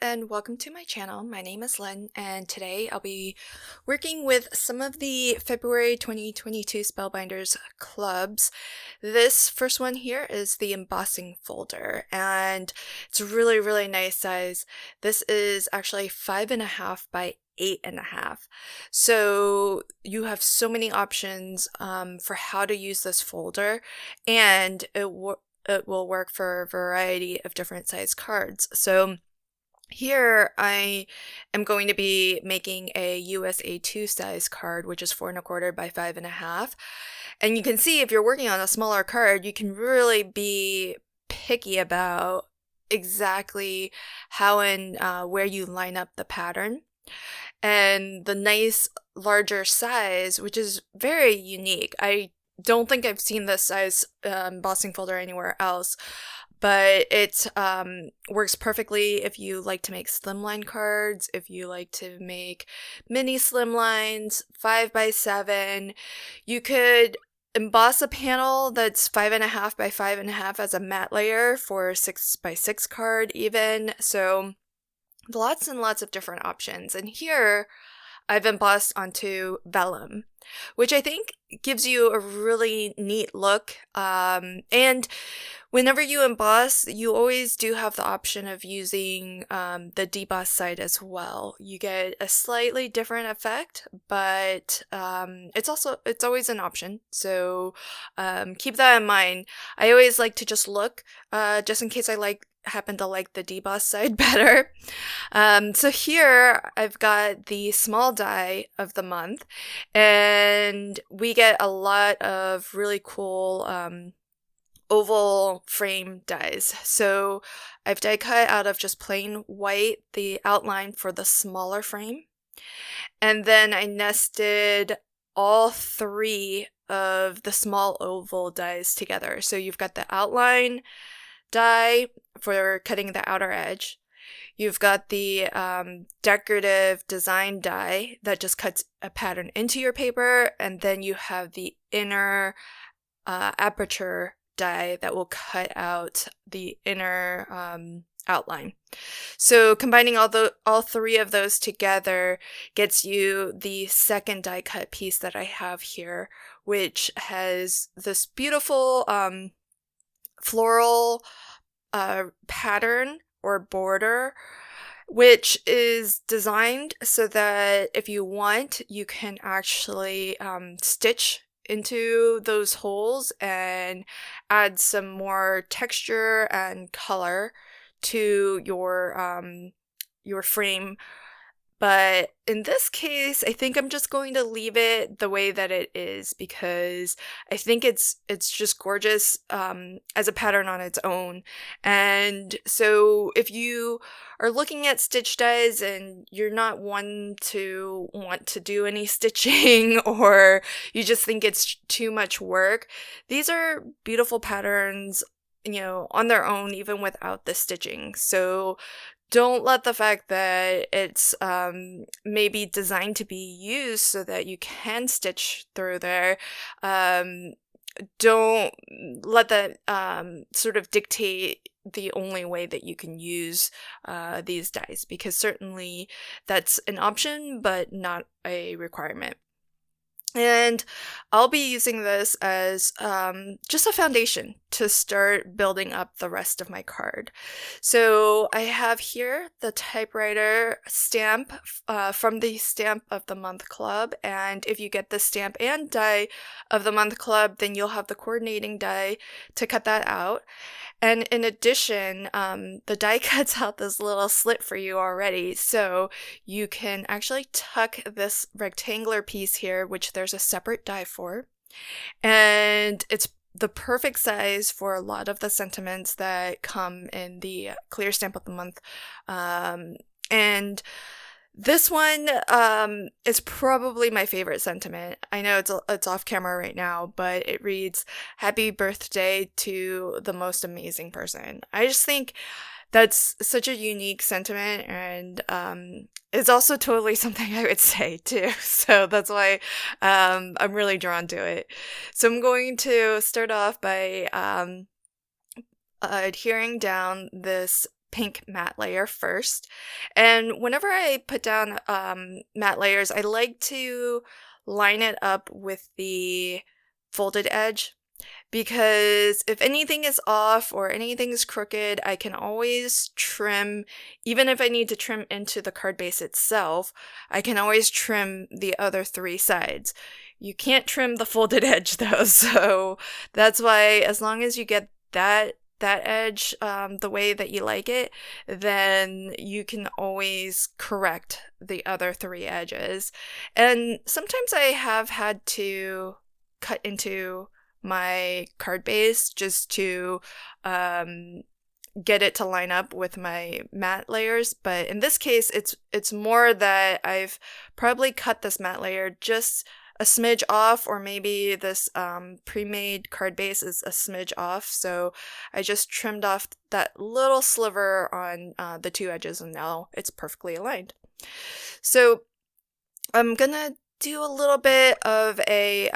and welcome to my channel. My name is Lynn and today I'll be working with some of the February 2022 Spellbinders clubs. This first one here is the Embossing Folder and it's a really nice size. This is actually 5.5 by 8.5. So you have so many options for how to use this folder, and it will work for a variety of different size cards. So here I am going to be making a USA 2 size card, which is 4.25 by 5.5. And you can see if you're working on a smaller card, you can really be picky about exactly how and where you line up the pattern. And the nice larger size, which is very unique. I don't think I've seen this size embossing folder anywhere else, but it works perfectly if you like to make slimline cards, if you like to make mini slimlines, 5 by 7. You could emboss a panel that's 5.5 by 5.5 as a matte layer for a 6 by 6 card even. So lots and lots of different options. And here I've embossed onto vellum, which I think gives you a really neat look. And whenever you emboss, you always do have the option of using the deboss side as well. You get a slightly different effect, but it's always an option. So keep that in mind. I always like to just look, just in case I happen to like the deboss side better. So here I've got the small die of the month, and we get a lot of really cool oval frame dies. So I've die cut out of just plain white the outline for the smaller frame, and then I nested all 3 of the small oval dies together. So you've got the outline die for cutting the outer edge. You've got the decorative design die that just cuts a pattern into your paper, and then you have the inner aperture die that will cut out the inner outline. So combining all 3 of those together gets you the second die cut piece that I have here, which has this beautiful floral pattern or border, which is designed so that if you want, you can actually stitch into those holes and add some more texture and color to your frame. But in this case, I think I'm just going to leave it the way that it is because I think it's just gorgeous as a pattern on its own. And so if you are looking at stitch dies and you're not one to want to do any stitching, or you just think it's too much work, these are beautiful patterns, on their own, even without the stitching. So don't let the fact that it's maybe designed to be used so that you can stitch through there, don't let that sort of dictate the only way that you can use these dies, because certainly that's an option, but not a requirement. And I'll be using this as just a foundation to start building up the rest of my card. So I have here the Typewriter Stamp from the Stamp of the Month Club, and if you get the Stamp and Die of the Month Club, then you'll have the coordinating die to cut that out. And in addition, the die cuts out this little slit for you already, so you can actually tuck this rectangular piece here, which there's a separate die for, and it's the perfect size for a lot of the sentiments that come in the Clear Stamp of the Month. And this one is probably my favorite sentiment. I know it's off camera right now, but it reads, "Happy birthday to the most amazing person." I just think that's such a unique sentiment, and it's also totally something I would say too. So that's why I'm really drawn to it. So I'm going to start off by adhering down this pink matte layer first. And whenever I put down matte layers, I like to line it up with the folded edge, because if anything is off or anything is crooked, I can always trim. Even if I need to trim into the card base itself, I can always trim the other 3 sides. You can't trim the folded edge though, so that's why as long as you get that edge the way that you like it, then you can always correct the other 3 edges. And sometimes I have had to cut into my card base just to get it to line up with my matte layers, but in this case it's more that I've probably cut this matte layer just a smidge off, or maybe this pre-made card base is a smidge off, so I just trimmed off that little sliver on the 2 edges, and now it's perfectly aligned. So I'm gonna do a little bit of a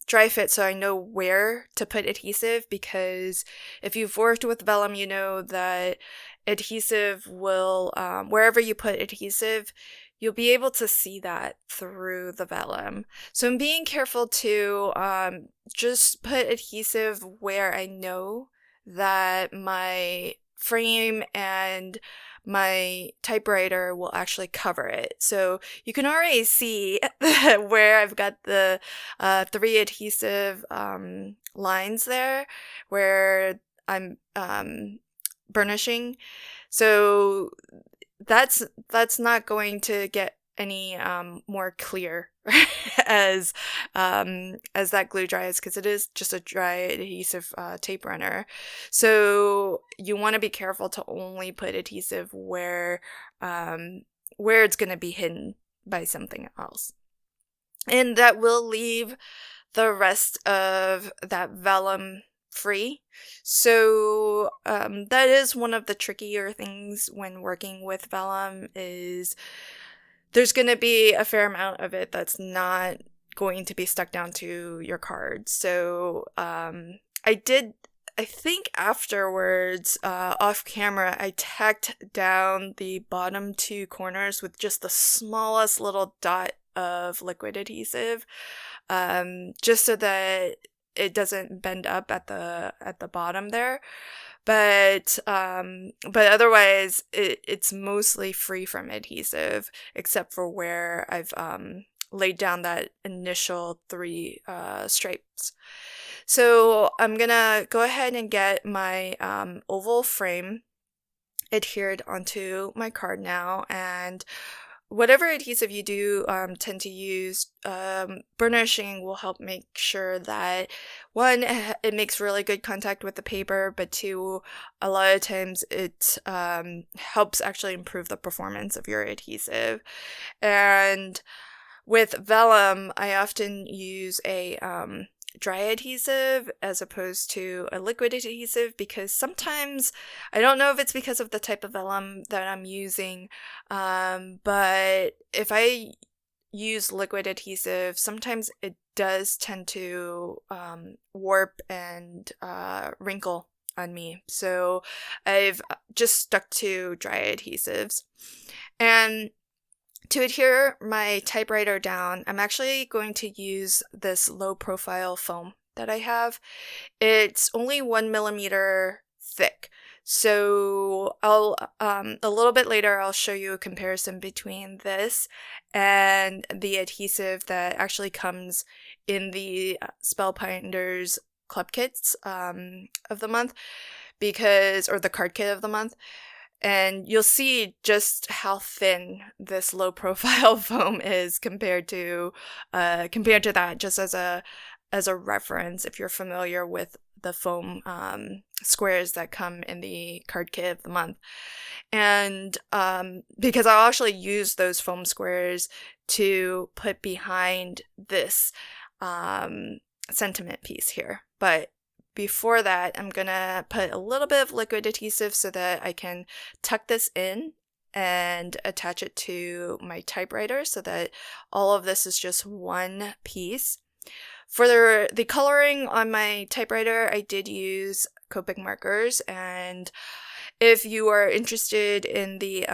dry fit so I know where to put adhesive, because if you've worked with vellum, you know that adhesive will, wherever you put adhesive, you'll be able to see that through the vellum. So I'm being careful to just put adhesive where I know that my frame and my typewriter will actually cover it. So you can already see where I've got the 3 adhesive lines there where I'm burnishing. So that's not going to get any more clear as that glue dries, because it is just a dry adhesive tape runner. So you want to be careful to only put adhesive where it's going to be hidden by something else, and that will leave the rest of that vellum free. So that is one of the trickier things when working with vellum, is there's going to be a fair amount of it that's not going to be stuck down to your card. So I think afterwards, off camera, I tacked down the bottom 2 corners with just the smallest little dot of liquid adhesive, just so that it doesn't bend up at the bottom there. But otherwise it's mostly free from adhesive, except for where I've laid down that initial 3 stripes. So I'm gonna go ahead and get my oval frame adhered onto my card now, and whatever adhesive you do tend to use, burnishing will help make sure that, 1, it makes really good contact with the paper, but 2, a lot of times it helps actually improve the performance of your adhesive. And with vellum, I often use a dry adhesive as opposed to a liquid adhesive, because sometimes, I don't know if it's because of the type of vellum that I'm using, but if I use liquid adhesive, sometimes it does tend to warp and wrinkle on me. So I've just stuck to dry adhesives. And to adhere my typewriter down, I'm actually going to use this low profile foam that I have. It's only 1 millimeter thick. So I'll, a little bit later, I'll show you a comparison between this and the adhesive that actually comes in the Spellbinders club kits of the month, or the card kit of the month. And you'll see just how thin this low profile foam is compared to that, just as a reference, if you're familiar with the foam squares that come in the card kit of the month. And because I'll actually use those foam squares to put behind this sentiment piece here. But before that, I'm gonna put a little bit of liquid adhesive so that I can tuck this in and attach it to my typewriter, so that all of this is just one piece. For the coloring on my typewriter, I did use Copic markers, and If you are interested in the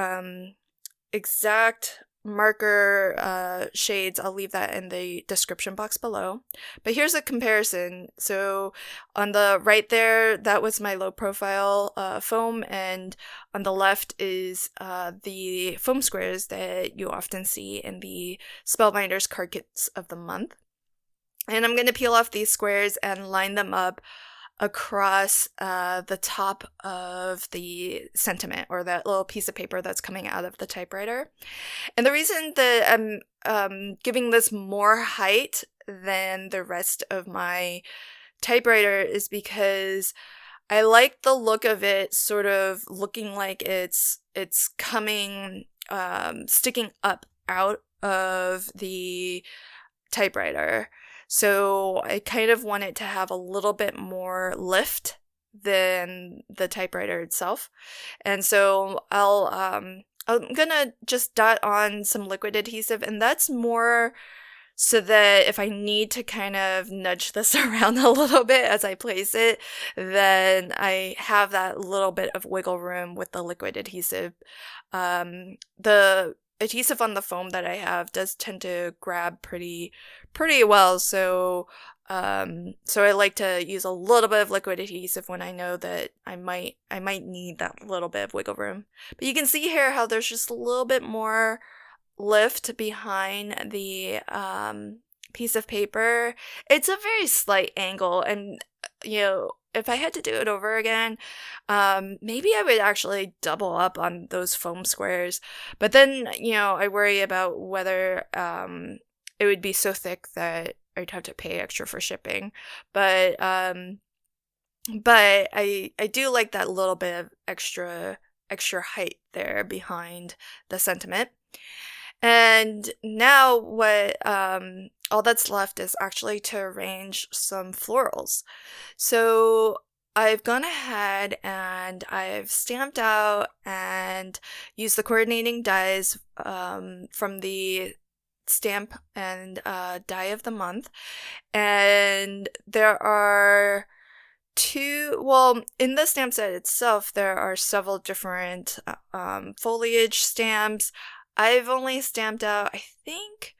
exact marker shades, I'll leave that in the description box below. But here's a comparison. So on the right there, that was my low profile foam, and on the left is the foam squares that you often see in the Spellbinders card kits of the month. And I'm going to peel off these squares and line them up across the top of the sentiment, or that little piece of paper that's coming out of the typewriter. And the reason that I'm giving this more height than the rest of my typewriter is because I like the look of it sort of looking like it's coming, sticking up out of the typewriter. So I kind of want it to have a little bit more lift than the typewriter itself. And so I'm gonna just dot on some liquid adhesive, and that's more so that if I need to kind of nudge this around a little bit as I place it, then I have that little bit of wiggle room with the liquid adhesive. The adhesive on the foam that I have does tend to grab pretty well, so I like to use a little bit of liquid adhesive when I know that I might need that little bit of wiggle room. But you can see here how there's just a little bit more lift behind the piece of paper. It's a very slight angle, and if I had to do it over again, maybe I would actually double up on those foam squares. But then, I worry about whether it would be so thick that I'd have to pay extra for shipping. But I do like that little bit of extra height there behind the sentiment. And now what all that's left is actually to arrange some florals. So I've gone ahead and I've stamped out and used the coordinating dies from the stamp and die of the month. And there are in the stamp set itself, there are several different foliage stamps. I've only stamped out, I think,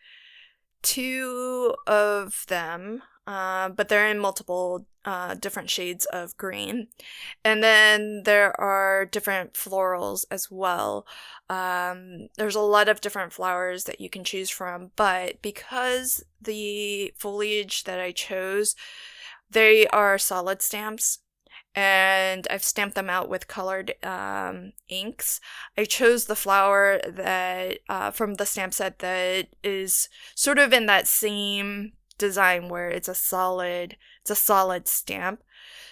2 of them, but they're in multiple different shades of green. And then there are different florals as well. There's a lot of different flowers that you can choose from, but because the foliage that I chose, they are solid stamps, and I've stamped them out with colored inks. I chose the flower that from the stamp set that is sort of in that same design where it's a solid stamp,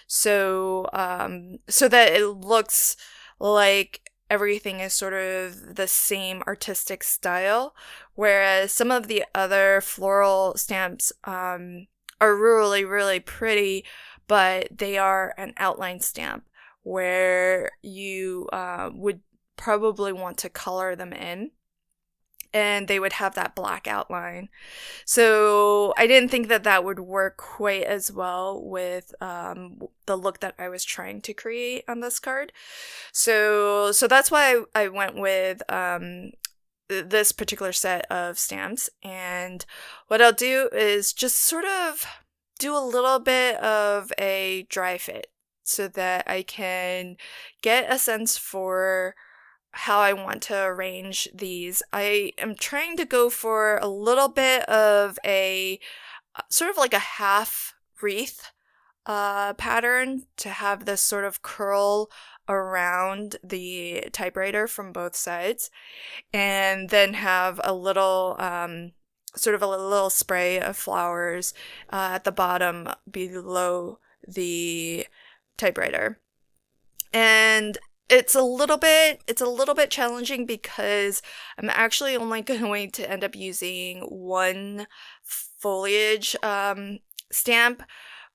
so that it looks like everything is sort of the same artistic style, whereas some of the other floral stamps are really, really pretty, but they are an outline stamp where you would probably want to color them in, and they would have that black outline. So I didn't think that would work quite as well with the look that I was trying to create on this card. So that's why I went with this particular set of stamps. And what I'll do is just sort of do a little bit of a dry fit so that I can get a sense for how I want to arrange these. I am trying to go for a little bit of a sort of like a half wreath pattern to have this sort of curl around the typewriter from both sides, and then have a little sort of a little spray of flowers at the bottom below the typewriter. And it's a little bit challenging because I'm actually only going to end up using one foliage stamp,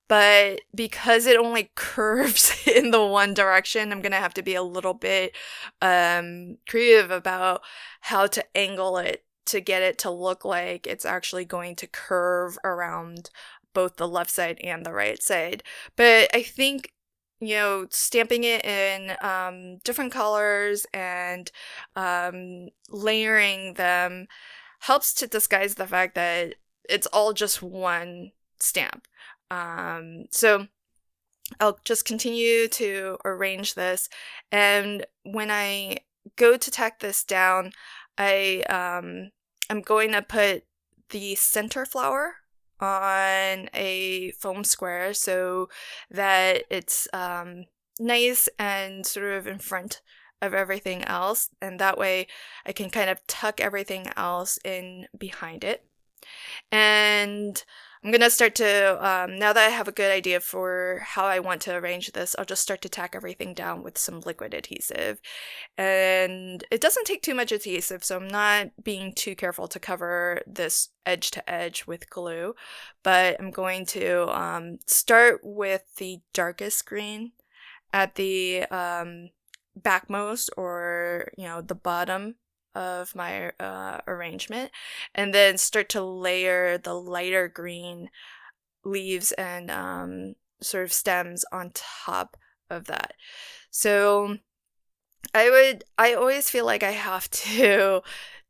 but because it only curves in the one direction, I'm gonna have to be a little bit creative about how to angle it to get it to look like it's actually going to curve around both the left side and the right side. But I think stamping it in different colors and layering them helps to disguise the fact that it's all just one stamp. So I'll just continue to arrange this, and when I go to tack this down, I'm going to put the center flower on a foam square so that it's nice and sort of in front of everything else, and that way I can kind of tuck everything else in behind it. And I'm gonna start to, now that I have a good idea for how I want to arrange this, I'll just start to tack everything down with some liquid adhesive. And it doesn't take too much adhesive, so I'm not being too careful to cover this edge to edge with glue. But I'm going to start with the darkest green at the backmost, or the bottom of my arrangement, and then start to layer the lighter green leaves and sort of stems on top of that. So I always feel like I have to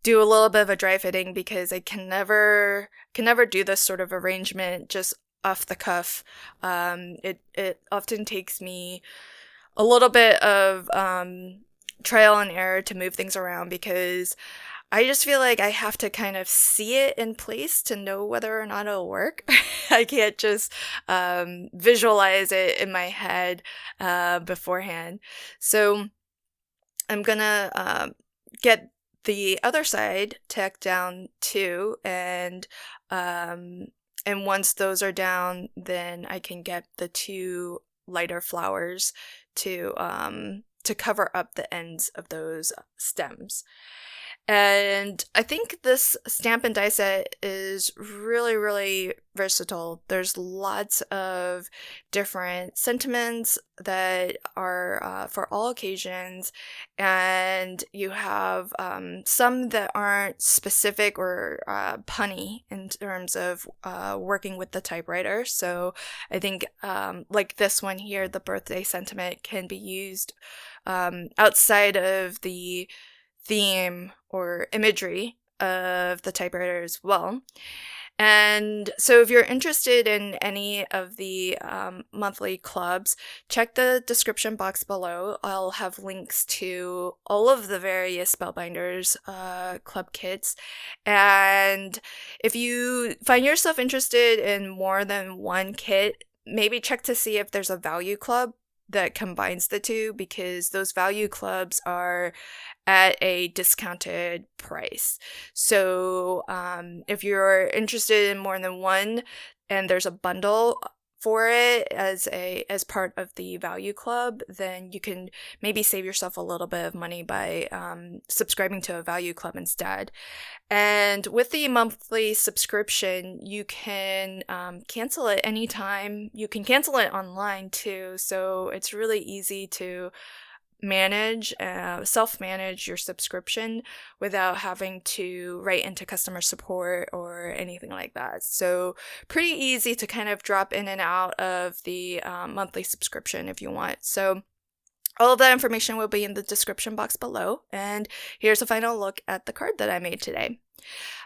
do a little bit of a dry fitting, because I can never do this sort of arrangement just off the cuff. It often takes me a little bit of trial and error to move things around, because I just feel like I have to kind of see it in place to know whether or not it'll work. I can't just visualize it in my head beforehand. So I'm gonna get the other side tacked down too, and once those are down, then I can get the two lighter flowers to cover up the ends of those stems. And I think this stamp and die set is really, really versatile. There's lots of different sentiments that are for all occasions, and you have some that aren't specific or punny in terms of working with the typewriter. So I think like this one here, the birthday sentiment, can be used outside of the theme or imagery of the typewriter as well. And so if you're interested in any of the monthly clubs, check the description box below. I'll have links to all of the various Spellbinders club kits. And if you find yourself interested in more than one kit, maybe check to see if there's a value club that combines the two, because those value clubs are at a discounted price. So if you're interested in more than one and there's a bundle for it as part of the value club, then you can maybe save yourself a little bit of money by subscribing to a value club instead. And with the monthly subscription, you can cancel it anytime. You can cancel it online too, so it's really easy to self-manage your subscription without having to write into customer support or anything like that. So pretty easy to kind of drop in and out of the monthly subscription if you want. So all of that information will be in the description box below, and here's a final look at the card that I made today.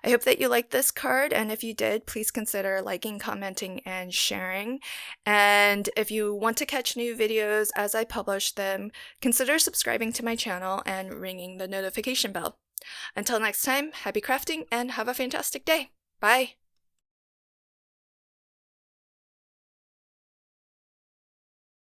I hope that you liked this card, and if you did, please consider liking, commenting, and sharing. And if you want to catch new videos as I publish them, consider subscribing to my channel and ringing the notification bell. Until next time, happy crafting and have a fantastic day. Bye!